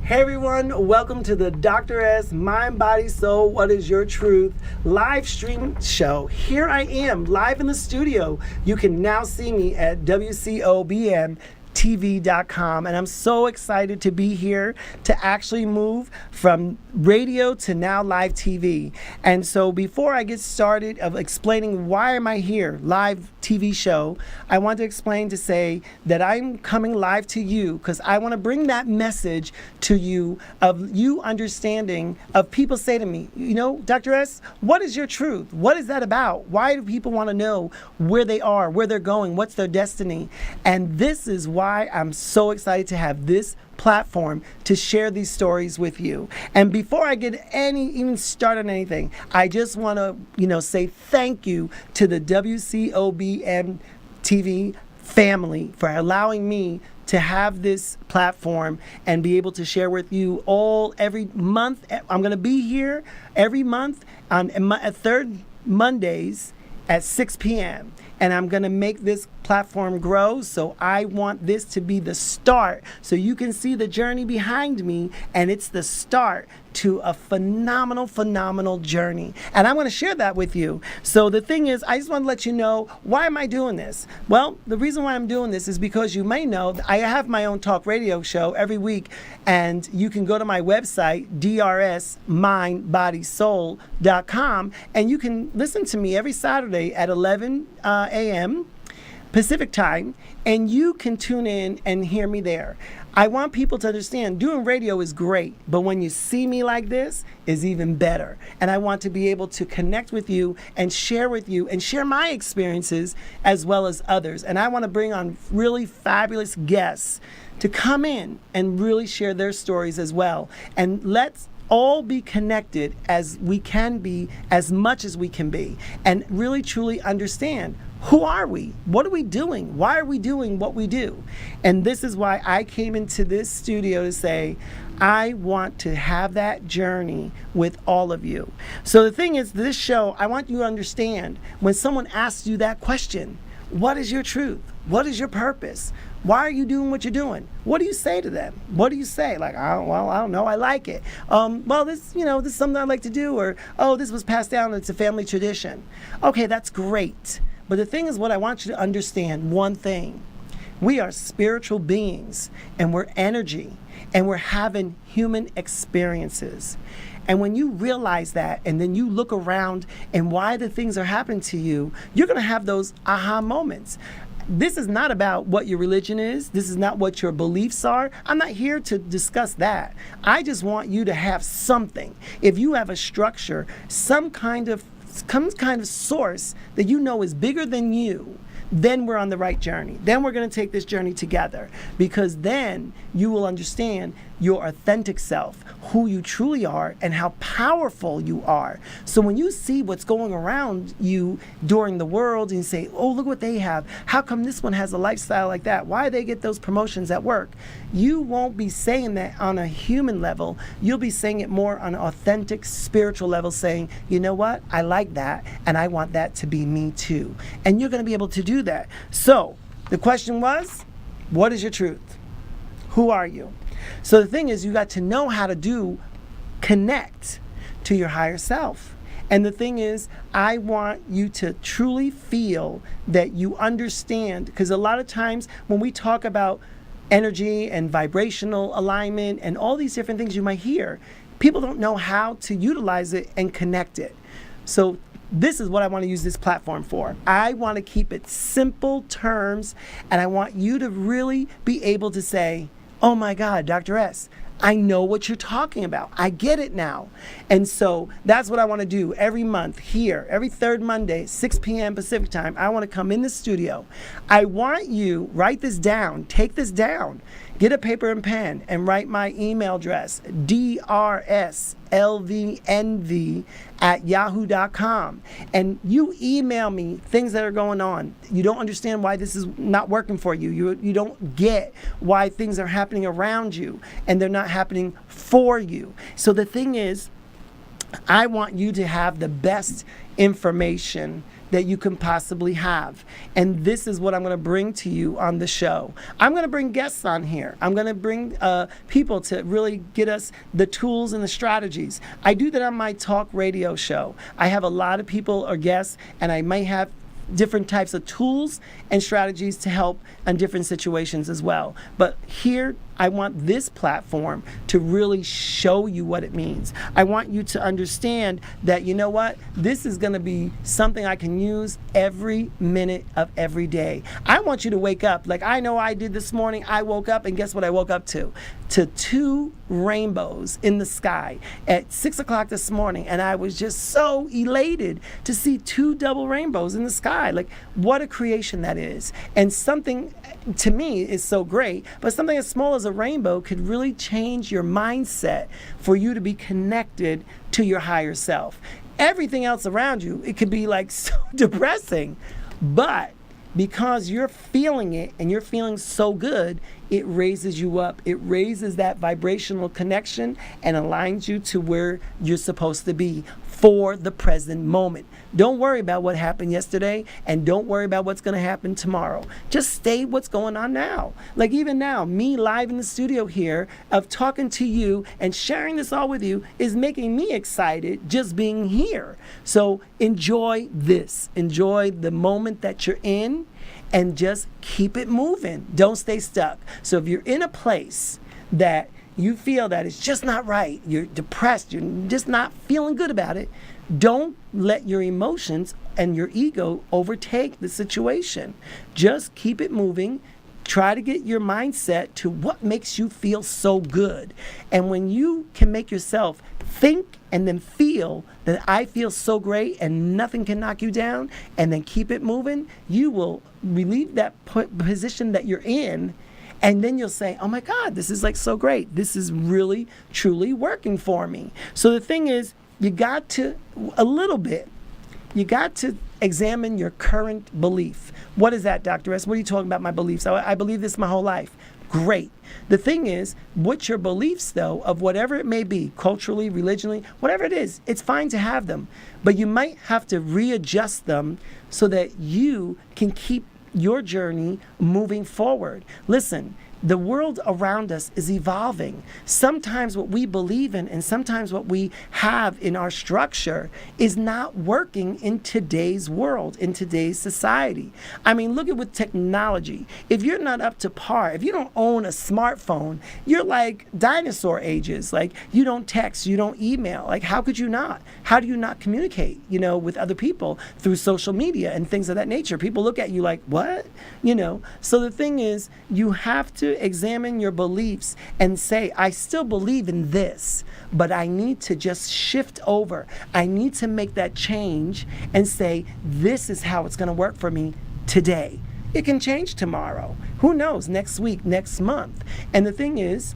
Hey everyone, welcome to the Dr. S Mind, Body, Soul, What is Your Truth live stream show. Here I am, live in the studio. You can now see me at WCOBMTV.com, and I'm so excited to be here to actually move from radio to now live TV. And so before I get started of explaining why am I here, live TV show, I want to explain to say that I'm coming live to you because I want to bring that message to you of you understanding of people say to me, you know, Dr. S, what is your truth? What is that about? Why do people want to know where they are, where they're going, what's their destiny? And this is why I'm so excited to have this platform to share these stories with you. And before I get even started on anything, I just want to, say thank you to the WCOBM TV family for allowing me to have this platform and be able to share with you all every month. I'm going to be here every month on third Mondays at 6 p.m. And I'm going to make this platform grow. So I want this to be the start so you can see the journey behind me. And it's the start to a phenomenal journey. And I'm going to share that with you. So the thing is, I just want to let you know, why am I doing this? Well, the reason why I'm doing this is because you may know I have my own talk radio show every week. And you can go to my website, drsmindbodysoul.com, and you can listen to me every Saturday at 11 a.m. Pacific time, and you can tune in and hear me there. I want people to understand doing radio is great, but when you see me like this is even better. And I want to be able to connect with you and share with you and share my experiences as well as others. And I want to bring on really fabulous guests to come in and really share their stories as well. And let's all be connected as we can be, as much as we can be, and really truly understand, who are we? What are we doing? Why are we doing what we do? And this is why I came into this studio to say, I want to have that journey with all of you. So the thing is, this show, I want you to understand, when someone asks you that question, what is your truth? What is your purpose? Why are you doing what you're doing? What do you say to them? What do you say? Like, I don't know. I like it. This is something I like to do. Or, this was passed down. It's a family tradition. Okay, that's great. But the thing is, what I want you to understand, one thing. We are spiritual beings, and we're energy, and we're having human experiences. And when you realize that, and then you look around and why the things are happening to you, you're going to have those aha moments. This is not about what your religion is. This is not what your beliefs are. I'm not here to discuss that. I just want you to have something. If you have a structure, some kind of source that you know is bigger than you, then we're on the right journey. Then we're going to take this journey together, because then you will understand your authentic self, who you truly are, and how powerful you are. So when you see what's going around you during the world and you say, oh, look what they have. How come this one has a lifestyle like that? Why they get those promotions at work? You won't be saying that on a human level. You'll be saying it more on an authentic spiritual level, saying, you know what? I like that, and I want that to be me too. And you're going to be able to do that. So the question was, what is your truth? Who are you? So the thing is, you got to know how to connect to your higher self. And the thing is, I want you to truly feel that you understand, because a lot of times when we talk about energy and vibrational alignment and all these different things you might hear, people don't know how to utilize it and connect it. So this is what I want to use this platform for. I want to keep it simple terms, and I want you to really be able to say, oh my God, Dr. S, I know what you're talking about. I get it now. And so that's what I want to do every month here, every third Monday, 6 p.m. Pacific time. I want to come in the studio. I want you, write this down, take this down, get a paper and pen and write my email address, drslvnv@yahoo.com. And you email me things that are going on. You don't understand why this is not working for you. You don't get why things are happening around you and they're not happening for you. So the thing is, I want you to have the best information that you can possibly have. And this is what I'm going to bring to you on the show. I'm going to bring guests on here. I'm going to bring people to really get us the tools and the strategies. I do that on my talk radio show. I have a lot of people or guests, and I may have different types of tools and strategies to help in different situations as well. But here, I want this platform to really show you what it means. I want you to understand that, you know what, this is going to be something I can use every minute of every day. I want you to wake up. Like I know I did this morning. I woke up, and guess what I woke up to? To 2 rainbows in the sky at 6 o'clock this morning. And I was just so elated to see 2 double rainbows in the sky. Like, what a creation that is. And something, to me, is so great, but something as small as a rainbow could really change your mindset for you to be connected to your higher self. Everything else around you, it could be like so depressing, but because you're feeling it and you're feeling so good, it raises you up. It raises that vibrational connection and aligns you to where you're supposed to be for the present moment. Don't worry about what happened yesterday, and don't worry about what's going to happen tomorrow. Just stay what's going on now. Like even now, me live in the studio here of talking to you and sharing this all with you is making me excited just being here. So enjoy this. Enjoy the moment that you're in, and just keep it moving. Don't stay stuck. So if you're in a place that you feel that it's just not right, you're depressed, you're just not feeling good about it, don't let your emotions and your ego overtake the situation. Just keep it moving. Try to get your mindset to what makes you feel so good. And when you can make yourself think and then feel that I feel so great and nothing can knock you down, and then keep it moving, you will relieve that position that you're in. And then you'll say, oh my God, this is like so great. This is really, truly working for me. So the thing is, you got to examine your current belief. What is that, Dr. S? What are you talking about, my beliefs? I believe this my whole life. Great. The thing is, what's your beliefs, though, of whatever it may be, culturally, religionally, whatever it is, it's fine to have them. But you might have to readjust them so that you can keep your journey moving forward. Listen, the world around us is evolving. Sometimes what we believe in and sometimes what we have in our structure is not working in today's world, in today's society. I mean, look at with technology. If you're not up to par, if you don't own a smartphone, you're like dinosaur ages. Like, you don't text, you don't email. Like, how could you not? How do you not communicate, with other people through social media and things of that nature? People look at you like, what? So the thing is, you have to examine your beliefs and say, I still believe in this, but I need to just shift over. I need to make that change and say, this is how it's going to work for me today. It can change tomorrow. Who knows? Next week, next month. And the thing is,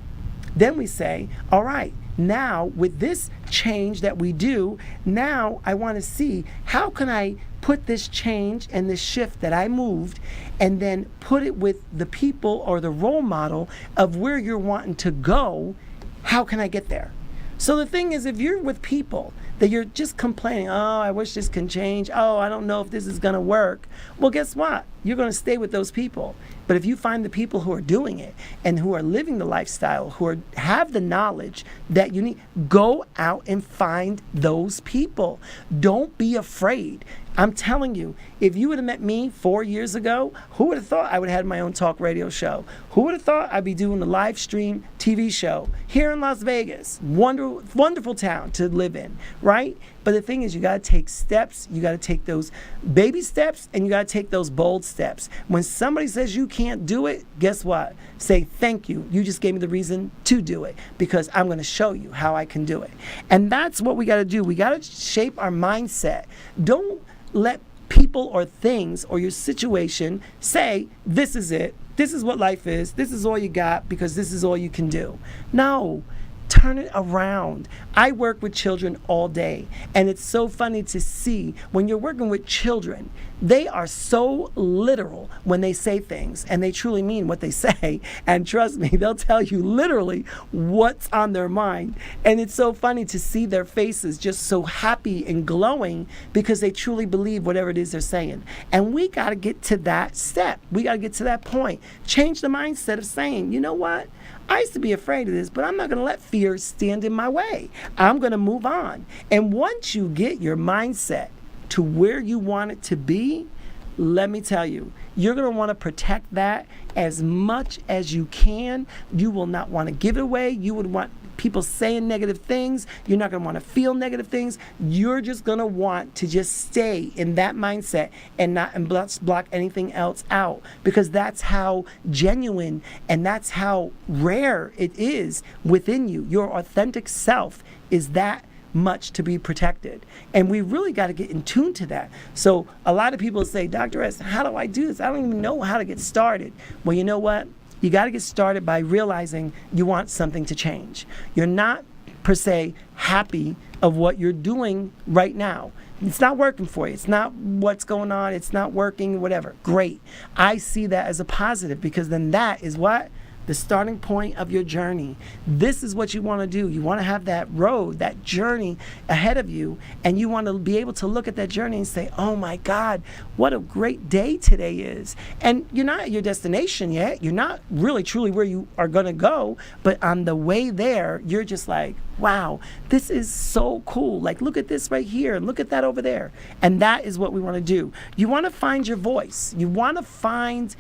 then we say, all right, now with this change that we do, now I want to see, how can I put this change and this shift that I moved and then put it with the people or the role model of where you're wanting to go. How can I get there? So the thing is, if you're with people that you're just complaining, oh, I wish this can change, oh, I don't know if this is going to work, well, guess what? You're going to stay with those people. But if you find the people who are doing it and who are living the lifestyle, have the knowledge that you need, go out and find those people. Don't be afraid. I'm telling you, if you would have met me 4 years ago, who would have thought I would have had my own talk radio show? Who would have thought I'd be doing a live stream TV show here in Las Vegas? Wonderful town to live in, right? But the thing is, you got to take steps. You got to take those baby steps, and you got to take those bold steps. When somebody says you can't do it, guess what? Say, thank you. You just gave me the reason to do it, because I'm going to show you how I can do it. And that's what we got to do. We got to shape our mindset. Don't let people or things or your situation say, this is it. This is what life is. This is all you got because this is all you can do. No. Turn it around. I work with children all day, and it's so funny to see when you're working with children, They are so literal when they say things, and they truly mean what they say. And trust me, they'll tell you literally what's on their mind. And it's so funny to see their faces just so happy and glowing because they truly believe whatever it is they're saying. And we got to get to that step. We got to get to that point. Change the mindset of saying, you know what? I used to be afraid of this, but I'm not going to let fear stand in my way. I'm going to move on. And once you get your mindset to where you want it to be, let me tell you, you're going to want to protect that as much as you can. You will not want to give it away. You would want people saying negative things. You're not going to want to feel negative things. You're just going to want to just stay in that mindset and not block anything else out, because that's how genuine and that's how rare it is within you. Your authentic self is that much to be protected. And we really got to get in tune to that. So a lot of people say, Dr. S, how do I do this? I don't even know how to get started. Well, you know what? You got to get started by realizing you want something to change. You're not per se happy of what you're doing right now. It's not working for you. It's not what's going on. It's not working, whatever. Great. I see that as a positive, because then that is what? The starting point of your journey. This is what you want to do. You want to have that road, that journey ahead of you, and you want to be able to look at that journey and say, oh my God, what a great day today is. And you're not at your destination yet. You're not really truly where you are going to go, but on the way there, you're just like, wow, this is so cool. Like, look at this right here, and look at that over there. And that is what we want to do. You want to find your voice. You want to find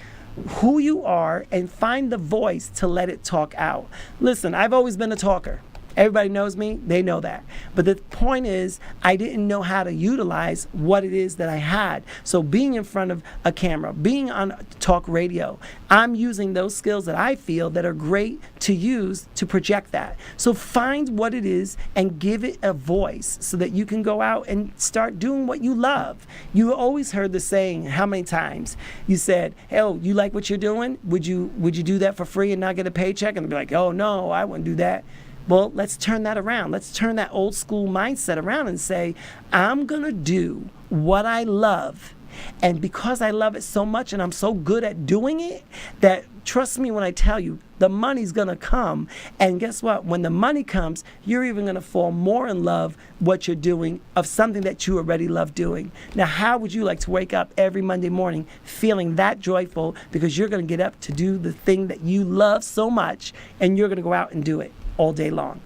who you are and find the voice to let it talk out. Listen, I've always been a talker. Everybody knows me, they know that. But the point is, I didn't know how to utilize what it is that I had. So being in front of a camera, being on talk radio, I'm using those skills that I feel that are great to use to project that. So find what it is and give it a voice so that you can go out and start doing what you love. You always heard the saying, how many times you said, hey, oh, you like what you're doing? Would you do that for free and not get a paycheck? And they'd be like, oh no, I wouldn't do that. Well, let's turn that around. Let's turn that old school mindset around and say, I'm going to do what I love. And because I love it so much and I'm so good at doing it, that trust me when I tell you, the money's going to come. And guess what? When the money comes, you're even going to fall more in love what you're doing of something that you already love doing. Now, how would you like to wake up every Monday morning feeling that joyful because you're going to get up to do the thing that you love so much, and you're going to go out and do it all day long?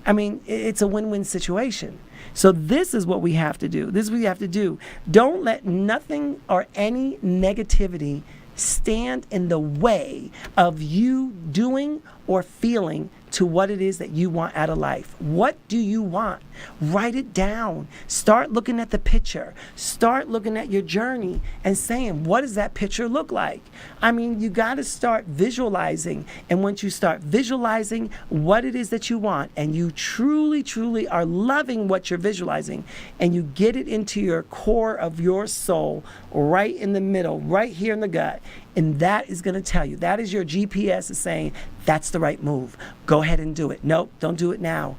I mean, it's a win-win situation. So this is what we have to do. This is what you have to do. Don't let nothing or any negativity stand in the way of you doing or feeling to what it is that you want out of life. What do you want? Write it down. Start looking at the picture. Start looking at your journey and saying, what does that picture look like? I mean, you got to start visualizing. And once you start visualizing what it is that you want, and you truly, truly are loving what you're visualizing, and you get it into your core of your soul, right in the middle, right here in the gut, and that is going to tell you, that is your GPS is saying, that's the right move. Go ahead and do it. Nope, don't do it now.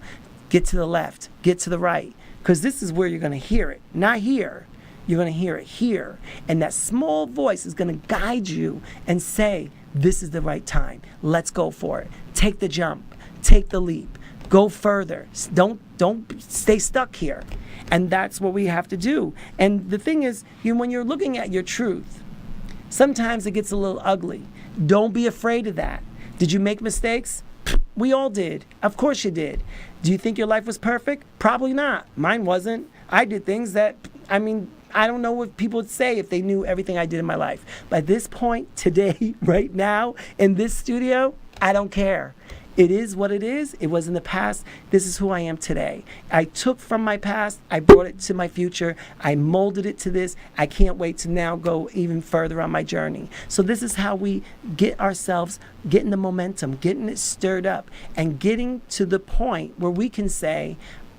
Get to the left, get to the right, because this is where you're going to hear it, not here. You're going to hear it here. And that small voice is going to guide you and say, this is the right time. Let's go for it. Take the jump. Take the leap. Go further. Don't stay stuck here. And that's what we have to do. And the thing is, when you're looking at your truth, sometimes it gets a little ugly. Don't be afraid of that. Did you make mistakes? We all did. Of course you did. Do you think your life was perfect? Probably not. Mine wasn't. I did things that, I don't know what people would say if they knew everything I did in my life. But at this point, today, right now, in this studio, I don't care. It is what it is. It was in the past. This is who I am today. I took from my past. I brought it to my future. I molded it to this. I can't wait to now go even further on my journey. So this is how we get ourselves getting the momentum, getting it stirred up, and getting to the point where we can say,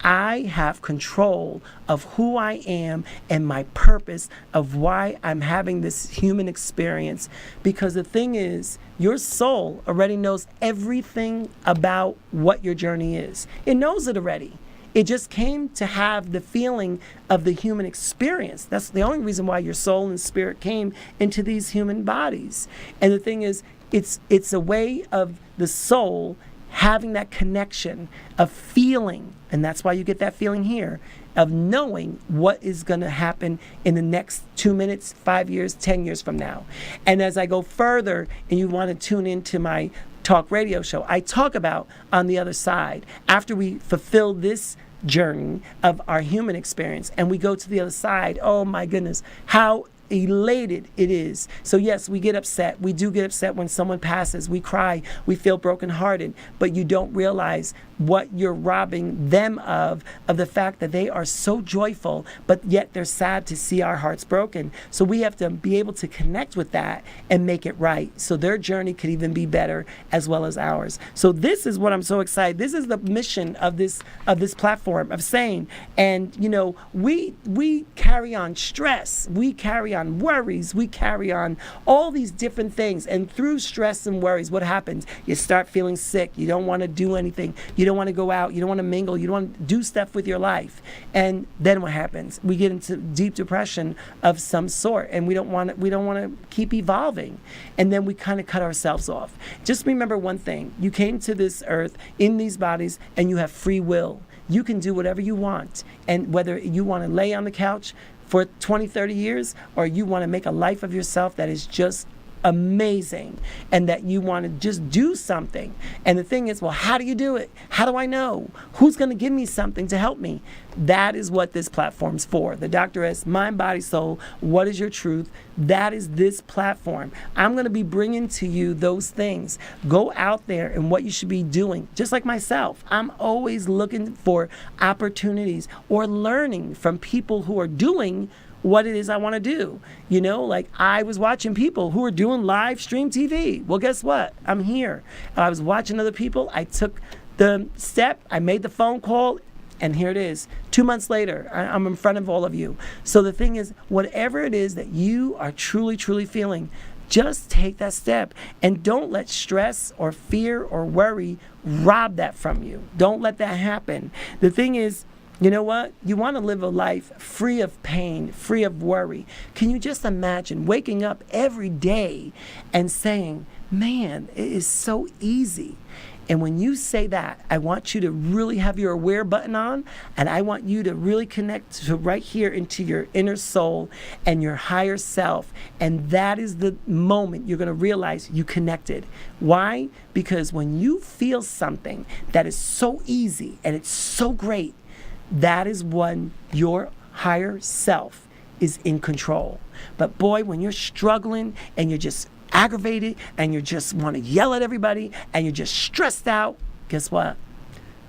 I have control of who I am and my purpose of why I'm having this human experience. Because the thing is, your soul already knows everything about what your journey is. It knows it already. It just came to have the feeling of the human experience. That's the only reason why your soul and spirit came into these human bodies. And the thing is, it's a way of the soul having that connection of feeling, and that's why you get that feeling here, of knowing what is going to happen in the next 2 minutes, 5 years, 10 years from now. And as I go further, and you want to tune into my talk radio show, I talk about on the other side, after we fulfill this journey of our human experience and we go to the other side, oh my goodness, how elated it is. So yes, we get upset. We do get upset when someone passes. We cry. We feel brokenhearted. But you don't realize what you're robbing them of the fact that they are so joyful, but yet they're sad to see our hearts broken. So we have to be able to connect with that and make it right, so their journey could even be better as well as ours. So this is what I'm so excited. This is the mission of this platform, of saying, and you know, we carry on stress, we carry on worries, we carry on all these different things, and through stress and worries, what happens? You start feeling sick. You don't want to do anything. You don't want to go out. You don't want to mingle. You don't want to do stuff with your life. And then what happens? We get into deep depression of some sort, and we don't want to keep evolving. And then we kind of cut ourselves off. Just remember one thing. You came to this earth in these bodies, and you have free will. You can do whatever you want. And whether you want to lay on the couch for 20, 30 years, or you want to make a life of yourself that is just amazing, and that you want to just do something. And the thing is, well, how do you do it? How do I know? Who's going to give me something to help me? That is what this platform's for. The Dr. S, Mind, Body, Soul, What is Your Truth? That is this platform. I'm going to be bringing to you those things. Go out there and what you should be doing. Just like myself, I'm always looking for opportunities or learning from people who are doing what it is I want to do. You know, like I was watching people who were doing live stream TV. Well, guess what? I'm here. I was watching other people. I took the step. I made the phone call. And here it is. 2 months later, I'm in front of all of you. So the thing is, whatever it is that you are truly, truly feeling, just take that step. And don't let stress or fear or worry rob that from you. Don't let that happen. The thing is, you know what? You want to live a life free of pain, free of worry. Can you just imagine waking up every day and saying, man, it is so easy. And when you say that, I want you to really have your aware button on, and I want you to really connect to right here into your inner soul and your higher self. And that is the moment you're going to realize you connected. Why? Because when you feel something that is so easy and it's so great, that is when your higher self is in control. But boy, when you're struggling and you're just aggravated and you just want to yell at everybody and you're just stressed out, guess what?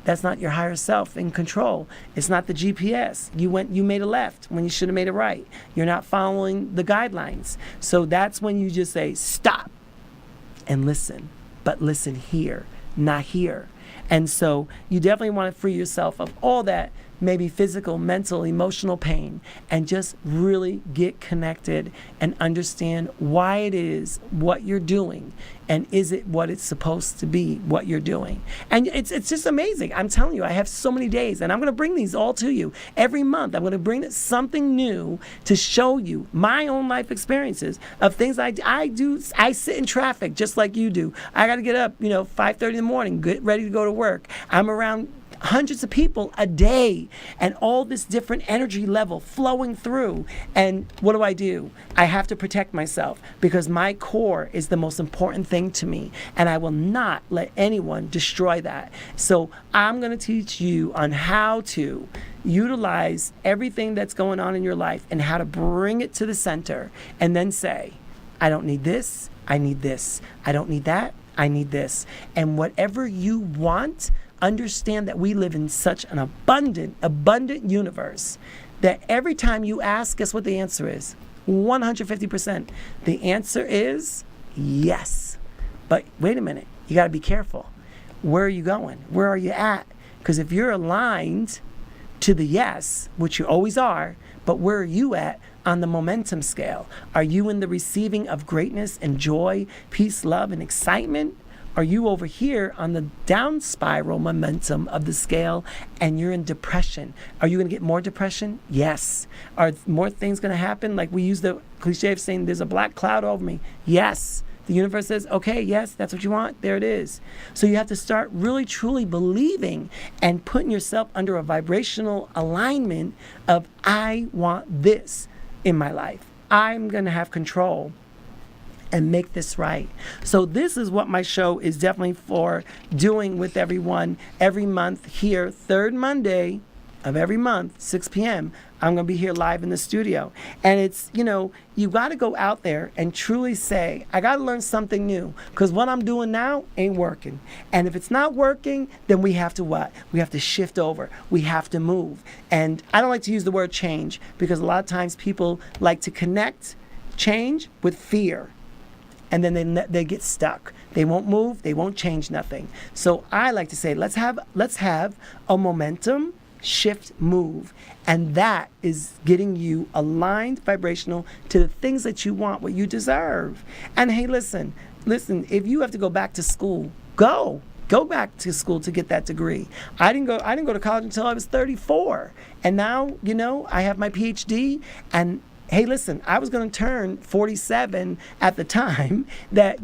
That's not your higher self in control. It's not the GPS. You made a left when you should have made a right. You're not following the guidelines. So that's when you just say, stop and listen. But listen here, not here. And so you definitely want to free yourself of all that maybe physical, mental, emotional pain, and just really get connected and understand why it is what you're doing, and is it what it's supposed to be, what you're doing. And it's just amazing. I'm telling you, I have so many days, and I'm going to bring these all to you. Every month, I'm going to bring something new to show you my own life experiences of things I do. I sit in traffic just like you do. I got to get up, 5:30 in the morning, get ready to go to work. I'm around hundreds of people a day, and all this different energy level flowing through. And what do? I have to protect myself, because my core is the most important thing to me, and I will not let anyone destroy that. So I'm going to teach you on how to utilize everything that's going on in your life and how to bring it to the center, and then say, I don't need this, I need this. I don't need that, I need this. And whatever you want, understand that we live in such an abundant universe that every time you ask, guess what the answer is? 150%. The answer is yes. But wait a minute, you got to be careful. Where are you going? Where are you at? Because if you're aligned to the yes, which you always are, but where are you at on the momentum scale? Are you in the receiving of greatness and joy, peace, love, and excitement? are you over here on the down spiral momentum of the scale and you're in depression? Are you going to get more depression? Yes. Are more things going to happen? Like we use the cliche of saying there's a black cloud over me. Yes. The universe says, okay, yes, that's what you want. There it is. So you have to start really, truly believing and putting yourself under a vibrational alignment of, I want this in my life. I'm going to have control and make this right. So this is what my show is definitely for, doing with everyone every month here, third Monday of every month, 6 p.m. I'm going to be here live in the studio. And it's, you got to go out there and truly say, I got to learn something new, because what I'm doing now ain't working. And if it's not working, then we have to what? We have to shift over. We have to move. And I don't like to use the word change, because a lot of times people like to connect change with fear. And then they get stuck. They won't move. They won't change nothing. So I like to say, let's have a momentum shift move, and that is getting you aligned vibrational to the things that you want, what you deserve. And hey, listen, if you have to go back to school, go back to school to get that degree. I didn't go to college until I was 34, and now I have my PhD. And hey, listen, I was going to turn 47 at the time that,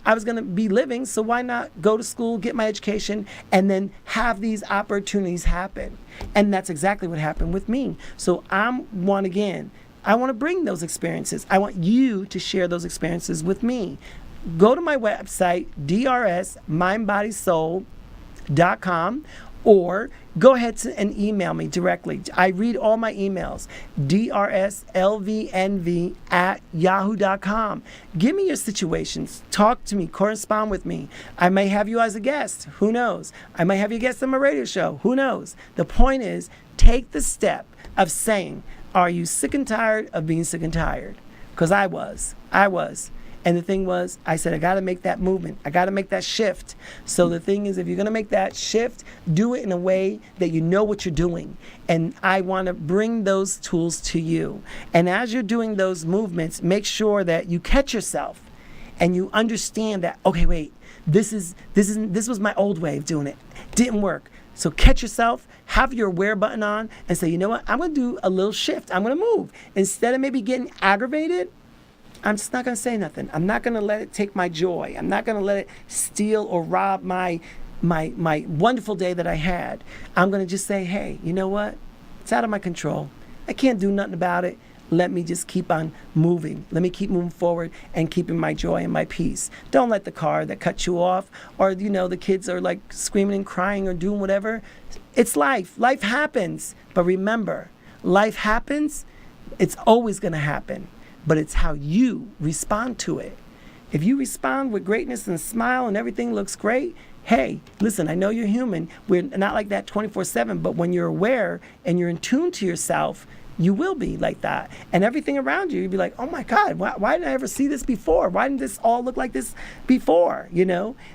I was going to be living. So why not go to school, get my education, and then have these opportunities happen? And that's exactly what happened with me. So I want to bring those experiences. I want you to share those experiences with me. Go to my website, drsmindbodysoul.com, or go ahead and email me directly. I read all my emails, drslvnv@yahoo.com. Give me your situations. Talk to me. Correspond with me. I may have you as a guest. Who knows? I might have you guest on my radio show. Who knows? The point is, take the step of saying, are you sick and tired of being sick and tired? Because I was. And the thing was, I said, I got to make that movement. I got to make that shift. So the thing is, if you're going to make that shift, do it in a way that you know what you're doing. And I want to bring those tools to you. And as you're doing those movements, make sure that you catch yourself and you understand that, okay, wait, this was my old way of doing it. Didn't work. So catch yourself, have your aware button on, and say, you know what? I'm going to do a little shift. I'm going to move. Instead of maybe getting aggravated, I'm just not going to say nothing. I'm not going to let it take my joy. I'm not going to let it steal or rob my wonderful day that I had. I'm going to just say, hey, you know what? It's out of my control. I can't do nothing about it. Let me just keep on moving. Let me keep moving forward and keeping my joy and my peace. Don't let the car that cuts you off, or the kids are like screaming and crying or doing whatever. It's life. Life happens. But remember, life happens. It's always going to happen. But it's how you respond to it. If you respond with greatness and smile and everything looks great, hey, listen, I know you're human. We're not like that 24/7, but when you're aware and you're in tune to yourself, you will be like that. And everything around you, you'll be like, oh my God, why didn't I ever see this before? Why didn't this all look like this before?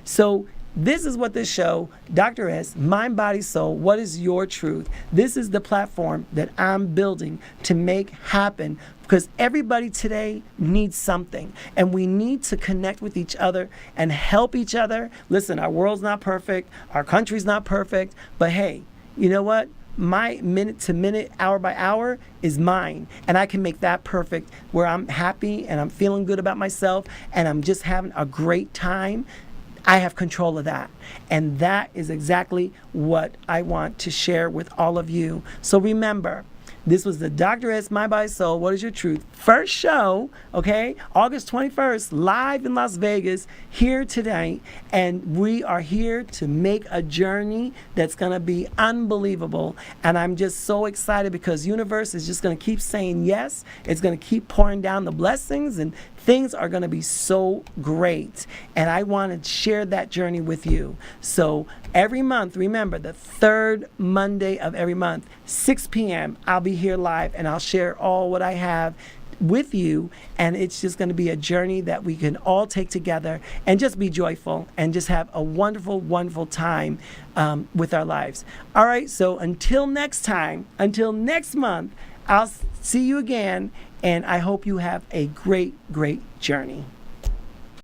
So this is what this show, Dr. S, Mind, Body, Soul, What is Your Truth? This is the platform that I'm building to make happen, because everybody today needs something, and we need to connect with each other and help each other. Listen, our world's not perfect, our country's not perfect, but hey, you know what? My minute to minute, hour by hour is mine, and I can make that perfect, where I'm happy and I'm feeling good about myself and I'm just having a great time. I have control of that. And that is exactly what I want to share with all of you. So remember, this was the Dr. S, Mind, Body, Soul, What is Your Truth? First show, okay? August 21st, live in Las Vegas, here tonight. And we are here to make a journey that's going to be unbelievable. And I'm just so excited, because universe is just going to keep saying yes. It's going to keep pouring down the blessings, and things are going to be so great. And I want to share that journey with you. So every month, remember, the third Monday of every month, 6 p.m., I'll be here live, and I'll share all what I have with you. And it's just going to be a journey that we can all take together and just be joyful and just have a wonderful, wonderful time with our lives. All right, so until next time, until next month, I'll see you again, and I hope you have a great, great journey.